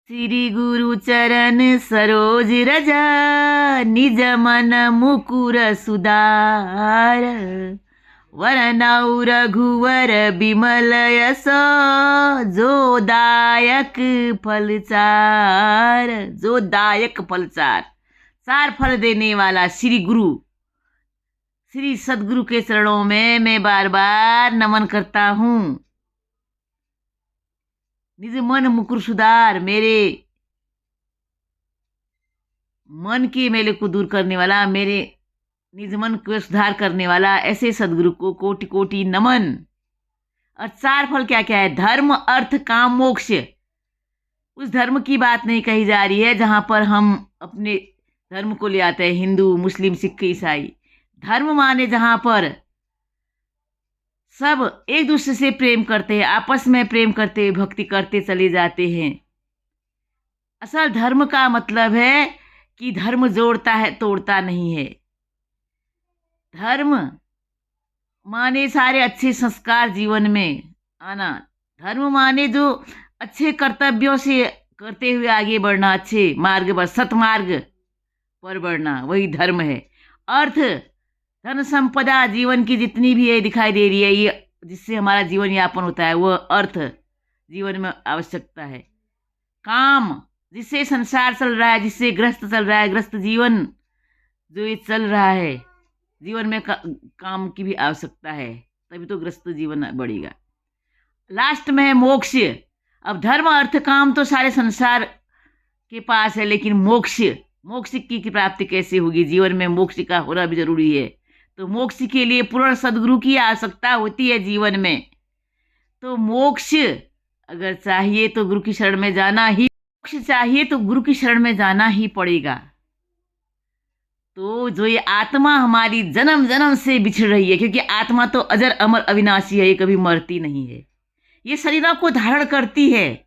श्री गुरु चरण सरोज रज, निज मन मुकुर सुधार। वरनौ रघुवर बिमल यस, जो दायक फलचार। जो दायक फलचार, चार फल देने वाला श्री गुरु, श्री सदगुरु के चरणों में मैं बार बार नमन करता हूँ। निज मन मुकुर सुधार, मेरे मन के मेले को दूर करने वाला, मेरे निज मन को सुधार करने वाला ऐसे सदगुरु को कोटि कोटि नमन। और चार फल क्या क्या है? धर्म, अर्थ, काम, मोक्ष। उस धर्म की बात नहीं कही जा रही है जहां पर हम अपने धर्म को ले आते हैं, हिंदू, मुस्लिम, सिख, ईसाई। धर्म माने जहां पर सब एक दूसरे से प्रेम करते हैं, आपस में प्रेम करते, भक्ति करते चले जाते हैं। असल धर्म का मतलब है कि धर्म जोड़ता है, तोड़ता नहीं है। धर्म माने सारे अच्छे संस्कार जीवन में आना। धर्म माने जो अच्छे कर्तव्यों से करते हुए आगे बढ़ना, अच्छे मार्ग पर, सतमार्ग पर बढ़ना, वही धर्म है। अर्थ, धन संपदा जीवन की जितनी भी है दिखाई दे रही है, ये जिससे हमारा जीवन यापन होता है, वह अर्थ जीवन में आवश्यकता है। काम, जिससे संसार चल रहा है, जिससे ग्रस्त चल रहा है, ग्रस्त जीवन जो ये चल रहा है, जीवन में काम की भी आवश्यकता है, तभी तो ग्रस्त जीवन बढ़ेगा। लास्ट में है मोक्ष। अब धर्म, अर्थ, काम तो सारे संसार के पास है, लेकिन मोक्ष, मोक्ष की प्राप्ति कैसे होगी? जीवन में मोक्ष का होना भी जरूरी है। तो मोक्ष के लिए पूर्ण सदगुरु की आवश्यकता होती है जीवन में। तो मोक्ष अगर चाहिए तो गुरु की शरण में जाना ही, मोक्ष चाहिए तो गुरु की शरण में जाना ही पड़ेगा। तो जो ये आत्मा हमारी जन्म जन्म से बिछड़ रही है, क्योंकि आत्मा तो अजर अमर अविनाशी है, ये कभी मरती नहीं है। ये शरीरों को धारण करती है,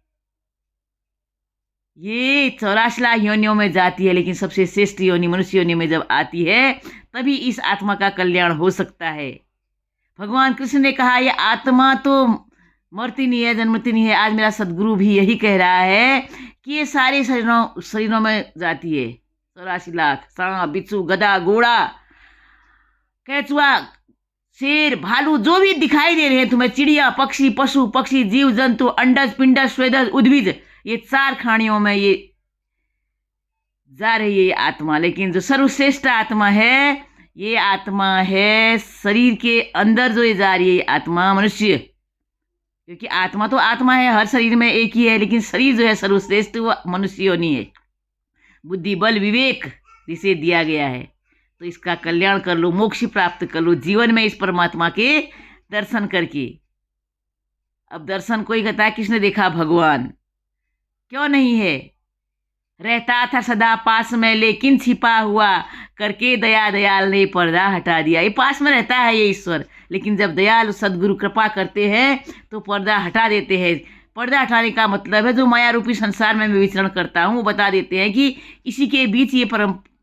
ये 84 लाख योनियों में जाती है, लेकिन सबसे श्रेष्ठ योनि मनुष्य योनि में जब आती है तभी इस आत्मा का कल्याण हो सकता है। भगवान कृष्ण ने कहा ये आत्मा तो मरती नहीं है, जन्मती नहीं है। आज मेरा सदगुरु भी यही कह रहा है कि ये सारे शरीरों में जाती है। 84 लाख, सांप, बिच्छू, गधा, घोड़ा, केचुआ, शेर, भालू, जो भी दिखाई दे रहे हैं तुम्हें, चिड़िया, पक्षी, पशु पक्षी, जीव जंतु, अंडज, पिंडज, स्वेदज, उद्भिज, ये चार खानियों में ये जा रही है ये आत्मा। लेकिन जो सर्वश्रेष्ठ आत्मा है, ये आत्मा है शरीर के अंदर जो ये जा रही है, ये आत्मा मनुष्य, क्योंकि आत्मा तो आत्मा है, हर शरीर में एक ही है, लेकिन शरीर जो है सर्वश्रेष्ठ वो मनुष्य योनि है। बुद्धि, बल, विवेक जिसे दिया गया है, तो इसका कल्याण कर लो, मोक्ष प्राप्त कर लो जीवन में इस परमात्मा के दर्शन करके। अब दर्शन कोई कहता है किसने देखा? भगवान। क्यों नहीं है? रहता था सदा पास में, लेकिन छिपा हुआ करके दया दयाल ने पर्दा हटा दिया। ये पास में रहता है ये ईश्वर, लेकिन जब दयाल सदगुरु कृपा करते हैं तो पर्दा हटा देते हैं। पर्दा हटाने का मतलब है जो माया रूपी संसार में मैं विचरण करता हूँ, वो बता देते हैं कि इसी के बीच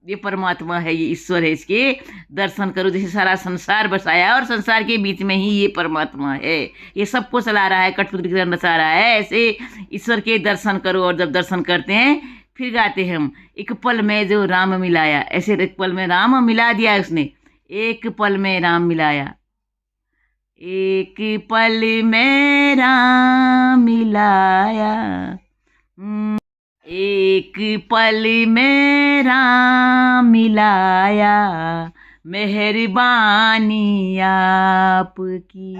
ये परमात्मा है, ये ईश्वर है, इसके दर्शन करो। जैसे सारा संसार बसाया है और संसार के बीच में ही ये परमात्मा है, ये सबको चला रहा है, कठपुतली की तरह नचा रहा है। ऐसे ईश्वर के दर्शन करो। और जब दर्शन करते हैं फिर गाते हैं हम, एक पल में जो राम मिलाया। ऐसे एक पल में राम मिला दिया उसने, एक पल में राम मिलाया, एक पल में राम मिलाया, एक पल में राम मिलाया, मेहरबानी आपकी।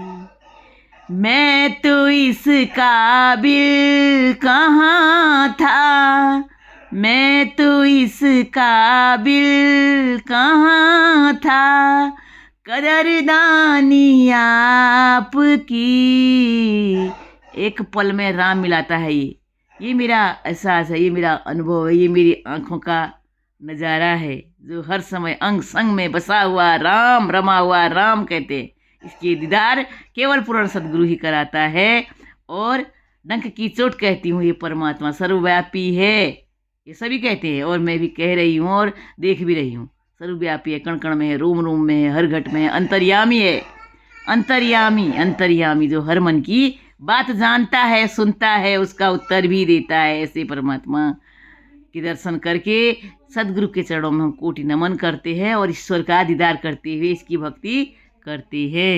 मैं तो इस काबिल कहाँ था, मैं तो इस काबिल कहाँ था, कदरदानी आपकी। एक पल में राम मिलाता है ये मेरा एहसास है, ये मेरा अनुभव है, ये मेरी आंखों का नज़ारा है, जो हर समय अंग संग में बसा हुआ राम, रमा हुआ राम कहते हैं। इसके दीदार केवल पूर्ण सदगुरु ही कराता है। और डंक की चोट कहती हूँ, ये परमात्मा सर्वव्यापी है, ये सभी कहते हैं और मैं भी कह रही हूँ और देख भी रही हूँ। सर्वव्यापी है, कण कण में है, रोम रोम में है, हर घट में है, अंतर्यामी है। अंतर्यामी, अंतर्यामी जो हर मन की बात जानता है, सुनता है, उसका उत्तर भी देता है। ऐसे परमात्मा के दर्शन करके सदगुरु के चरणों में हम कोटि नमन करते हैं और ईश्वर का दीदार करते हुए इसकी भक्ति करते हैं।